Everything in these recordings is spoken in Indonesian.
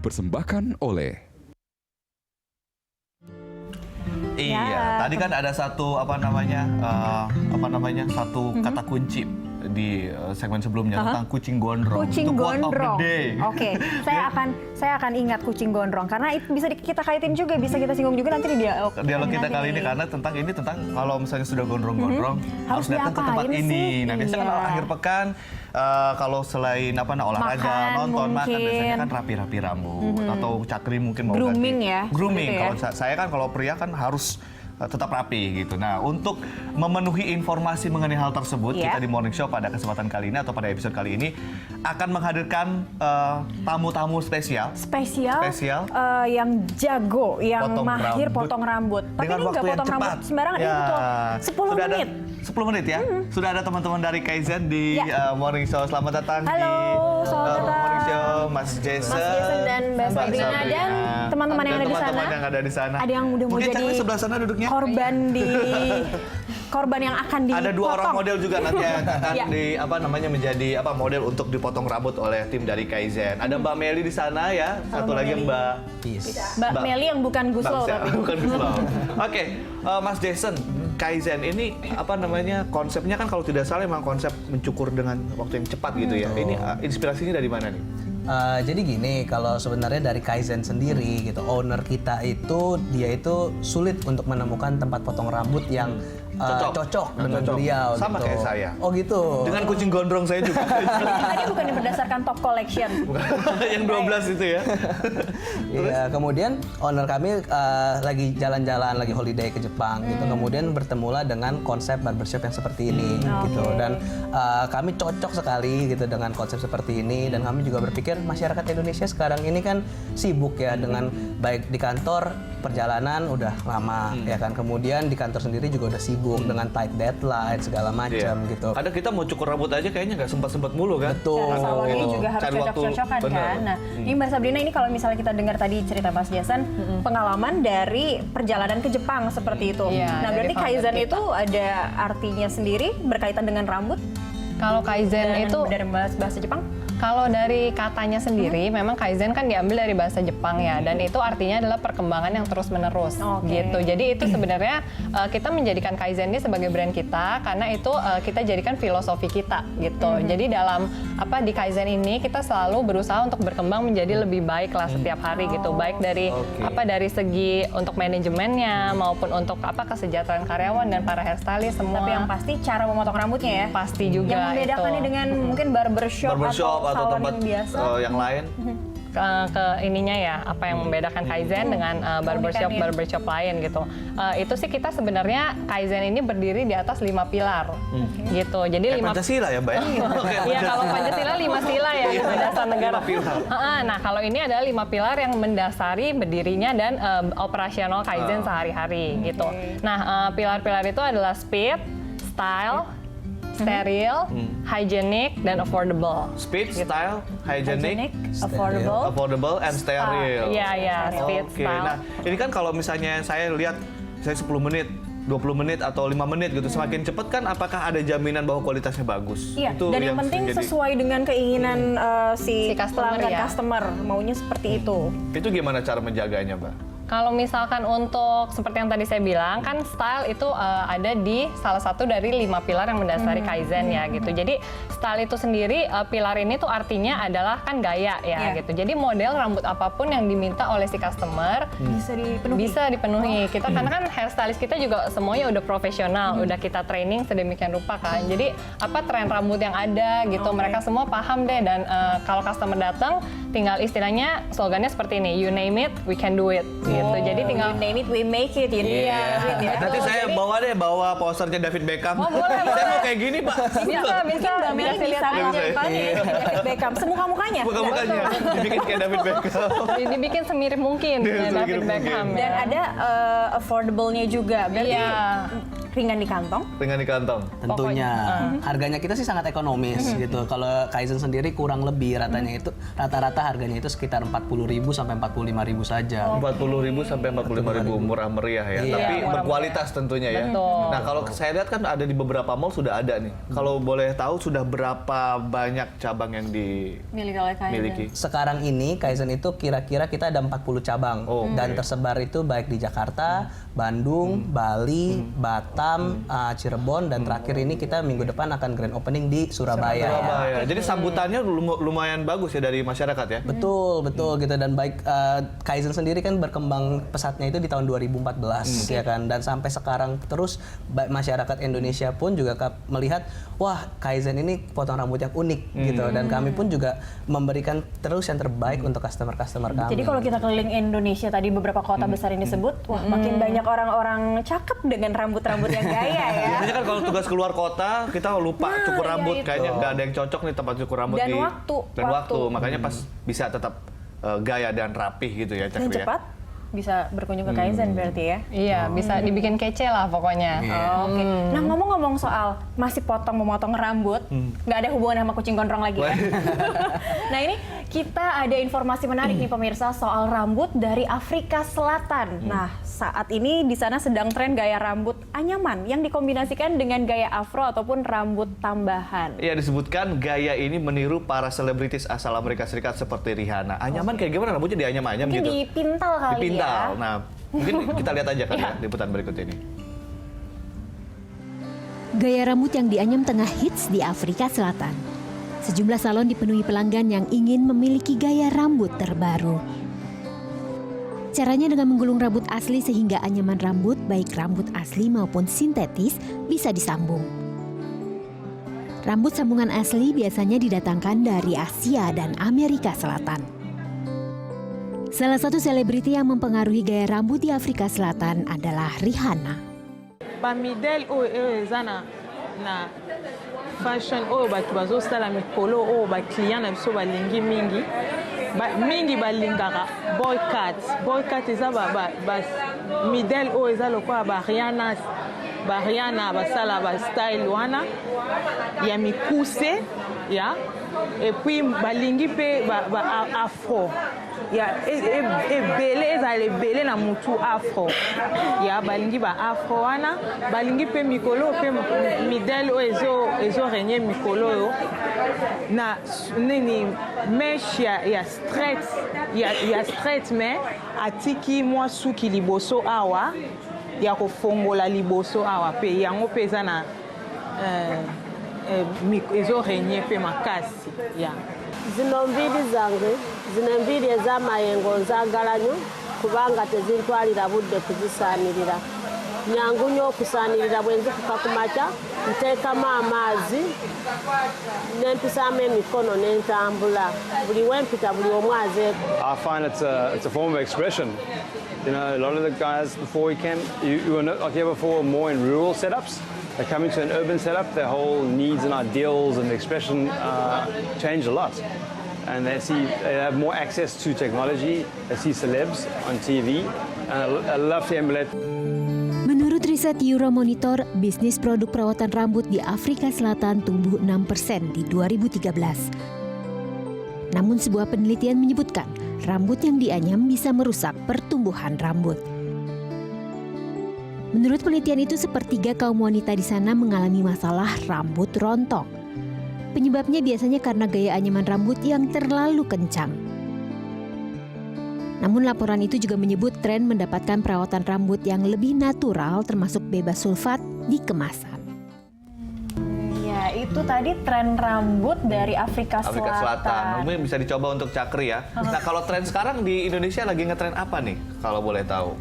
dipersembahkan oleh Iya, tadi kan ada satu satu kata kunci di segmen sebelumnya tentang kucing gondrong. Kucing Itu quote of the gondrong. day. Oke, saya akan ingat kucing gondrong karena itu bisa kita kaitin juga, bisa kita singgung juga nanti di dialog. Dialog kita kali ini karena tentang kalau misalnya sudah gondrong-gondrong harus datang ke tempat diapain ini. sih? Nah, biasanya kan Iya. akhir pekan kalau selain olahraga, Makan, nonton, makan mungkin. biasanya kan rapi-rapi rambut atau cakri mungkin mau Grooming ganti. ya, Grooming. seperti itu Kalau saya kan kalau pria kan harus tetap rapi gitu. Nah, untuk memenuhi informasi mengenai hal tersebut, Iya. kita di Morning Show pada kesempatan kali ini atau pada episode kali ini akan menghadirkan tamu-tamu spesial. Spesial yang jago, yang mahir potong rambut. Tapi dengan ini waktu nggak yang potong cepat. rambut sembarangan, ini betul 10 sudah menit. 10 menit ya. Sudah ada teman-teman dari Kaizen di Morning Show. Selamat datang Halo, di selamat datang. Morning Show, Mas Jason. Mas Jason dan Mbak Sabrina dan teman-teman yang ada di sana. Teman-teman yang ada di sana. Ada yang udah mau Mungkin jadi Cakri sebelah sana duduknya. korban yang akan dipotong. Ada 2 orang model juga nanti yang akan Ya. menjadi model untuk dipotong rambut oleh tim dari Kaizen. Ada Mbak Meli di sana ya. Satu Mbak lagi Meli. Mbak Mbak Meli yang bukan Guslo tapi. Bukan Guslo. Oke, Mas Jason, Kaizen ini konsepnya kan kalau tidak salah memang konsep mencukur dengan waktu yang cepat gitu ya. Ini inspirasinya dari mana nih? Jadi gini, kalau sebenarnya dari Kaizen sendiri gitu, owner kita dia itu sulit untuk menemukan tempat potong rambut yang cocok dengan beliau. Sama gitu. kayak saya. Oh gitu. Dengan kucing gondrong saya juga. Tadi bukan berdasarkan top collection. Yang 12 itu ya. Iya, kemudian owner kami lagi jalan-jalan, lagi holiday ke Jepang gitu. Kemudian bertemulah dengan konsep barbershop yang seperti ini gitu. Dan kami cocok sekali gitu dengan konsep seperti ini, dan kami juga berpikir masyarakat Indonesia sekarang ini kan sibuk ya dengan baik di kantor, perjalanan udah lama ya kan. Kemudian di kantor sendiri juga udah sibuk dengan tight deadline segala macam gitu. Kadang kita mau cukur rambut aja kayaknya nggak sempat mulu kan. Betul. Cara salonnya juga harus Cari waktu, cocok-cocokan bener. kan. Nah, ini Mbak Sabrina, ini kalau misalnya kita dengar tadi cerita Mas Jason, pengalaman dari perjalanan ke Jepang seperti itu. Iya, Nah, dari berarti founder Kaizen kita. itu ada artinya sendiri berkaitan dengan rambut Kalau Kaizen dan itu dari bahasa Jepang? Kalau dari katanya sendiri, memang Kaizen kan diambil dari bahasa Jepang ya, dan itu artinya adalah perkembangan yang terus-menerus Oke. gitu. Jadi itu sebenarnya kita menjadikan Kaizen ini sebagai brand kita karena itu kita jadikan filosofi kita gitu. Jadi dalam di Kaizen ini kita selalu berusaha untuk berkembang menjadi lebih baik lah setiap hari gitu. Baik dari dari segi untuk manajemennya maupun untuk kesejahteraan karyawan dan para hairstylist semua. Tapi yang pasti cara memotong rambutnya ya. Pasti juga Yang membedakannya itu. dengan mungkin barbershop Barbershop atau salon tempat yang biasa. yang lain. ke ininya ya, apa yang membedakan Kaizen dengan barbershop lain gitu. Itu sih kita sebenarnya Kaizen ini berdiri di atas 5 pilar gitu. Jadi Kayak Pancasila ya, Mbak ya? Iya, kalau Pancasila 5 sila ya, dasar negara. Nah, kalau ini adalah 5 pilar yang mendasari berdirinya dan operasional Kaizen sehari-hari gitu. Nah, pilar-pilar itu adalah speed, style, steril, hygienic, dan affordable. Speed, style, hygienic, affordable, and steril. Iya, speed, Oke, style. nah ini kan kalau misalnya saya lihat, saya 10 menit, 20 menit atau 5 menit gitu, semakin cepat kan apakah ada jaminan bahwa kualitasnya bagus? Iya, dan yang penting sesuai dengan keinginan si customer pelanggan ya. customer, maunya seperti itu. Itu gimana cara menjaganya, Mbak? Kalau misalkan untuk seperti yang tadi saya bilang kan style itu ada di salah satu dari 5 pilar yang mendasari Kaizen ya gitu. Jadi style itu sendiri pilar ini tuh artinya adalah kan gaya ya gitu. Jadi model rambut apapun yang diminta oleh si customer bisa dipenuhi. Kita karena kan hairstylist kita juga semuanya udah profesional, udah kita training sedemikian rupa kan. Jadi tren rambut yang ada gitu mereka semua paham deh, dan kalau customer datang tinggal istilahnya slogannya seperti ini, you name it, we can do it. Gitu. Jadi tinggal You name it, we make it. Nanti saya bawa posternya David Beckham. Oh, boleh, Saya mau kayak gini, Pak. bisa Mbak Meli bisa lihat. David Beckham, semuka-mukanya. Bukan-bukannya, dibikin kayak David Beckham. dibikin semirip mungkin dengan David Beckham. Dan ada affordable-nya juga. Berarti ringan di kantong. Ringan di kantong. Tentunya harganya kita sih sangat ekonomis gitu. Kalau Kaizen sendiri kurang lebih rata-rata harganya itu sekitar 40.000 sampai 45.000 saja. 40.000 sampai 45.000, murah meriah ya. Iya, Tapi murah berkualitas tentunya ya. Betul. Nah, kalau saya lihat kan ada di beberapa mall sudah ada nih. Kalau boleh tahu sudah berapa banyak cabang yang Milik oleh Kaizen. dimiliki? Sekarang ini Kaizen itu kira-kira kita ada 40 cabang dan tersebar itu baik di Jakarta, Bandung, Bali, Batam, Cirebon, dan terakhir ini kita minggu depan akan grand opening di Surabaya. Surabaya. Jadi sambutannya lumayan bagus ya dari masyarakat ya. Betul gitu, dan baik Kaizen sendiri kan berkembang pesatnya itu di tahun 2014 ya kan, dan sampai sekarang terus baik masyarakat Indonesia pun juga melihat wah Kaizen ini potong rambut yang unik gitu, dan kami pun juga memberikan terus yang terbaik untuk customer-customer kami. Jadi kalau kita keliling Indonesia tadi beberapa kota besar yang disebut, wah makin banyak orang-orang cakep dengan rambut-rambut yang gaya ya. Biasanya kan kalau tugas keluar kota kita lupa cukur iya rambut, itu. kayaknya nggak ada yang cocok nih tempat cukur rambut Dan di waktu. makanya pas bisa tetap gaya dan rapih gitu ya Dan Cakri ya. cepat bisa berkunjung ke Kaizen berarti ya. Iya, bisa dibikin kece lah pokoknya. Oke. Nah ngomong-ngomong soal masih memotong rambut, nggak ada hubungan sama kucing gondrong lagi ya. Nah ini kita ada informasi menarik nih pemirsa soal rambut dari Afrika Selatan. Nah saat ini di sana sedang tren gaya rambut anyaman yang dikombinasikan dengan gaya afro ataupun rambut tambahan. Iya, disebutkan gaya ini meniru para selebritis asal Amerika Serikat seperti Rihanna. Anyaman kayak gimana rambutnya dianyam-anyam Mungkin gitu? dipintal kali Dipintal. ya. Nah, mungkin kita lihat aja kan ya liputan berikut ini. Gaya rambut yang dianyam tengah hits di Afrika Selatan. Sejumlah salon dipenuhi pelanggan yang ingin memiliki gaya rambut terbaru. Caranya dengan menggulung rambut asli sehingga anyaman rambut, baik rambut asli maupun sintetis, bisa disambung. Rambut sambungan asli biasanya didatangkan dari Asia dan Amerika Selatan. Salah satu selebriti yang mempengaruhi gaya rambut di Afrika Selatan adalah Rihanna. Bamidel oyo eza na fashion oyo bato bazosala mikolo oyo baclient na biso balingi mingi balingaka boycat eza midel oyo eza lokola bariana basala bastyle wana ya mikuse ya epuis balingi mpe afro ya ebele ezala ebele na mutu afro ya balingi baafro wana balingi mpe mikolo mpe midele oyo ezorenye mikolo oyo na nini meshe ya straight mais atiki mwa suki liboso awa ya kofongola liboso awa mpe yango mpe eza na ezorenye mpe makasi ya zino mbiri zange zino embiri ez'amayengo nzaagala nnyo kubanga tezintwalira budde kuzisaanirira. Nyangu nnyo okusaanirira bwe nzikuka ku makya nteekamu amaazi n'empisaamu emikono n'entambula buli wempita buli omu azeeko. I find it's a form of expression. You know, a lot of the guys before we came, you were like here before, more in rural setups. They come into an urban setup, their whole needs and ideals and expression change a lot. And they have more access to technology. They see celebs on TV, and I love to emulate. Menurut riset Euromonitor, bisnis produk perawatan rambut di Afrika Selatan tumbuh 6% di 2013. Namun sebuah penelitian menyebutkan rambut yang dianyam bisa merusak pertumbuhan rambut. Menurut penelitian itu, sepertiga kaum wanita di sana mengalami masalah rambut rontok. Penyebabnya biasanya karena gaya anyaman rambut yang terlalu kencang. Namun laporan itu juga menyebut tren mendapatkan perawatan rambut yang lebih natural termasuk bebas sulfat di kemasan. Ya, itu tadi tren rambut dari Afrika Selatan. Mungkin bisa dicoba untuk Cakri ya. Nah, kalau tren sekarang di Indonesia lagi ngetren apa nih kalau boleh tahu?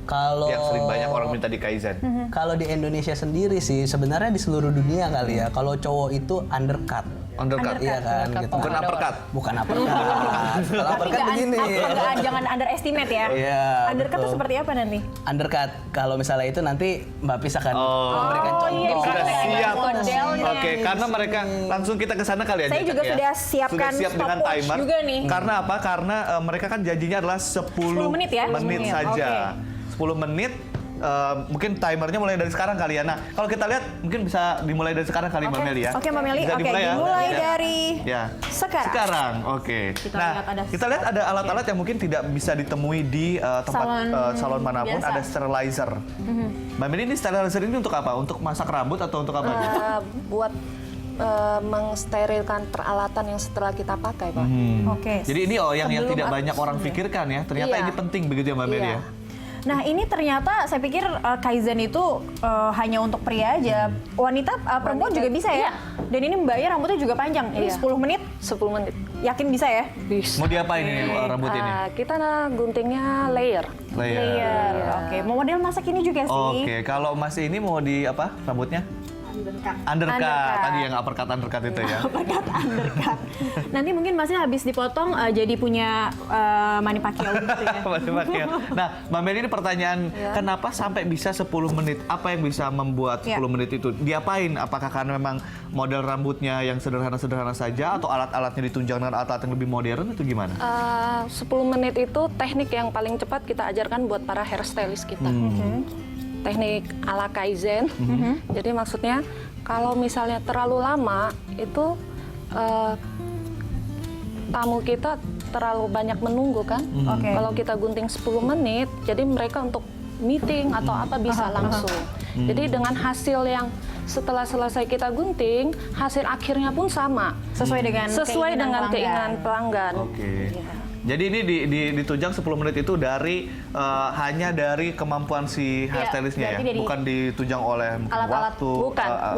Kalau Yang sering banyak orang minta di Kaizen. Kalau di Indonesia sendiri sih sebenarnya di seluruh dunia kali ya. Kalau cowok itu undercut. Undercut. Iya kan gitu. Bukan uppercut. Bukan uppercut. Kalau uppercut begini. Jangan underestimate ya. Iya. Undercut itu seperti apa nanti? Undercut kalau misalnya itu nanti Mbak Pis akan memberikan contoh. iya. Sudah siap. Modelnya. Oke, karena mereka langsung kita ke sana kali ya. Saya Cak, juga ya? sudah siapkan Sudah siap dengan stopwatch timer. juga nih. Karena apa? Karena mereka kan janjinya adalah 10 10 menit ya? menit 10 menit, saja. oke. 10 menit mungkin timernya mulai dari sekarang kali ya. Nah, kalau kita lihat mungkin bisa dimulai dari sekarang kali Mbak Meli ya. Oke, Mbak Meli. Bisa Oke, dimulai ya. dimulai Ya. dari Ya. sekarang. Oke. Kita Kita lihat ada alat-alat yang mungkin tidak bisa ditemui di tempat salon manapun. biasa. Ada sterilizer. Mbak Meli, ini sterilizer ini untuk apa? Untuk masak rambut atau untuk apa? Buat mengsterilkan peralatan yang setelah kita pakai, Pak. Oke. Jadi ini yang Sebelum tidak aku- banyak orang pikirkan ya. Ternyata Iya. ini penting begitu ya Mbak Meli Iya. ya. Nah, ini ternyata saya pikir Kaizen itu hanya untuk pria aja. Wanita, perempuan juga bisa ya. Dan ini Mbaknya rambutnya juga panjang. Ini Iya. 10 menit. 10 menit. Yakin bisa ya? Bisa. Mau diapain ini rambut ini? Kita guntingnya layer. Layer. Oke. Mau model masak ini juga sih. Oke, kalau Mas ini mau di apa rambutnya? Undercut. Tadi yang undercut itu ya. Undercut. Nanti mungkin Masnya habis dipotong jadi punya Manny Pacquiao gitu ya. Nah, Mbak Meli, ini pertanyaan, kenapa sampai bisa 10 menit? Apa yang bisa membuat 10 menit itu? Diapain? Apakah karena memang model rambutnya yang sederhana-sederhana saja atau alat-alatnya ditunjang dengan alat-alat yang lebih modern itu gimana? 10 menit itu teknik yang paling cepat kita ajarkan buat para hairstylist kita. Teknik ala Kaizen. Jadi maksudnya kalau misalnya terlalu lama itu tamu kita terlalu banyak menunggu kan. Kalau kita gunting 10 menit, jadi mereka untuk meeting atau apa bisa langsung. Jadi dengan hasil yang setelah selesai kita gunting, hasil akhirnya pun sama. Sesuai dengan keinginan pelanggan. Oke. Iya. Jadi ini ditunjang 10 menit itu dari hanya dari kemampuan si hairstylistnya ya, bukan ditunjang oleh alat-alat. waktu.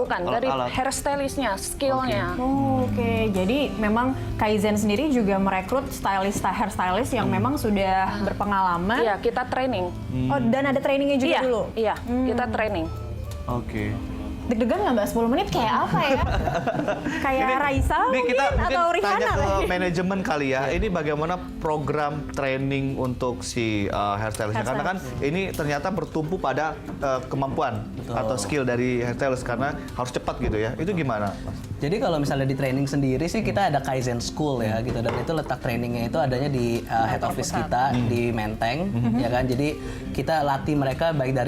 Bukan dari hairstylistnya, skillnya. Oke, jadi memang Kaizen sendiri juga merekrut hairstylist yang memang sudah berpengalaman. Iya, kita training. Oh, dan ada trainingnya juga dulu? Iya, kita training. Oke. Deg-degan nggak Mbak 10 menit kayak apa ya? Kayak Raisa Ini kita mungkin atau mungkin Rihanna tanya ke lagi? manajemen kali ya. Ini bagaimana program training untuk si hairstylistnya? Karena kan ini ternyata bertumpu pada kemampuan atau skill dari hairstylist karena harus cepat gitu ya. Itu gimana, Mas? Jadi kalau misalnya di training sendiri sih kita ada Kaizen School ya gitu, dan itu letak trainingnya itu adanya di head office kita di Menteng ya kan. Jadi kita latih mereka baik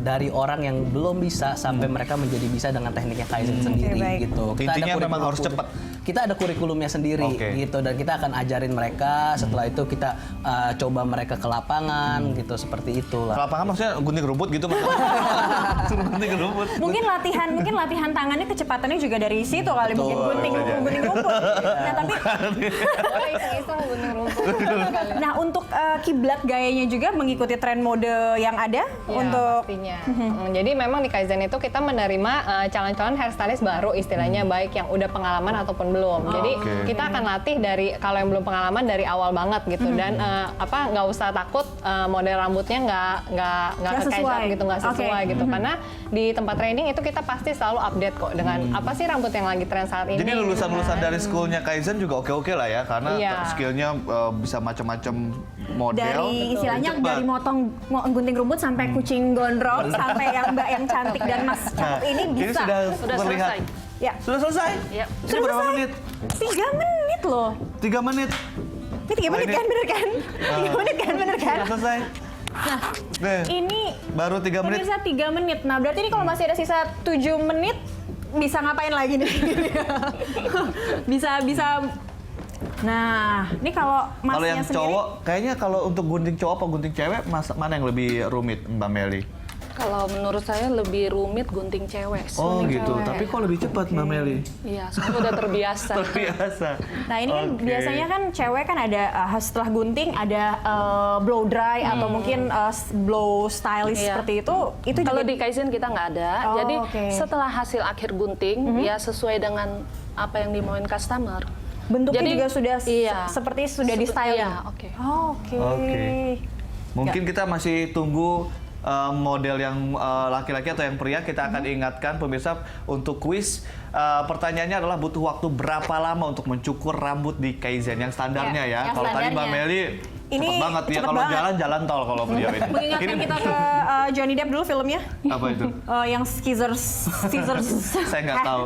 dari orang yang belum bisa sampai mereka menjadi bisa dengan tekniknya Kaizen sendiri gitu. Kita Intinya ada memang harus cepat. Kita ada kurikulumnya sendiri gitu, dan kita akan ajarin mereka. Setelah itu kita coba mereka ke lapangan gitu, seperti itulah. Ke lapangan maksudnya gunting rumput gitu Mas? Suruh gunting rumput. Mungkin latihan tangannya kecepatannya juga dari situ kali, mungkin gunting rumput. Nah, tapi Iseng-iseng gunting rumput. nah untuk kiblat gayanya juga mengikuti tren mode yang ada Ya, untuk pastinya. Jadi memang di Kaizen itu kita menerima calon-calon hairstylist baru istilahnya, baik yang udah pengalaman ataupun belum. Jadi kita akan latih dari kalau yang belum pengalaman dari awal banget gitu, dan nggak usah takut model rambutnya nggak sesuai gitu, nggak sesuai gitu. Karena di tempat training itu kita pasti selalu update kok dengan apa sih rambut yang lagi tren saat ini. Jadi lulusan-lulusan dari schoolnya Kaizen juga oke-oke lah ya, karena skillnya bisa macam-macam model. dari istilahnya dari gunting rumput sampai kucing gondrong sampai yang Mbak yang cantik dan Mas cakep ini bisa. Ini sudah terlihat. selesai. Ya. Sudah selesai? Iya. Ini berapa menit? 3 menit loh. 3 menit. Ini 3 menit kan, bener kan? 3 menit kan, bener kan? Sudah selesai. Nah, Nih, ini baru 3 menit. pemirsa 3 menit. Nah, berarti ini kalau masih ada sisa 7 menit bisa ngapain lagi nih? bisa. Nah, ini kalau Kalau Masnya yang sendiri cowok, kayaknya kalau untuk gunting cowok apa gunting cewek, mana yang lebih rumit, Mbak Meli? Kalau menurut saya lebih rumit gunting cewek. Oh gitu, tapi kok lebih cepat Mbak Meli? Iya, soalnya udah terbiasa. Terbiasa. Nah ini kan biasanya kan cewek kan ada setelah gunting ada blow dry atau mungkin blow stylist seperti itu Kalau juga di Kaizen kita nggak ada. Oh, Jadi oke. setelah hasil akhir gunting ya sesuai dengan apa yang dimauin customer. bentuknya Jadi, juga sudah iya. seperti sudah di styling. Iya, oke. Oke. Oke. Mungkin kita masih tunggu model yang laki-laki atau yang pria. Kita akan ingatkan pemirsa untuk kuis. Pertanyaannya adalah butuh waktu berapa lama untuk mencukur rambut di Kaizen yang standarnya ya. yang Kalau tadi Mbak standarnya. Meli Ini cepet banget ya. cepet Kalau banget. jalan tol kalau beliau ini. Mengingatkan Ini- kita ke Johnny Depp dulu filmnya apa itu? yang scissors Saya nggak tahu.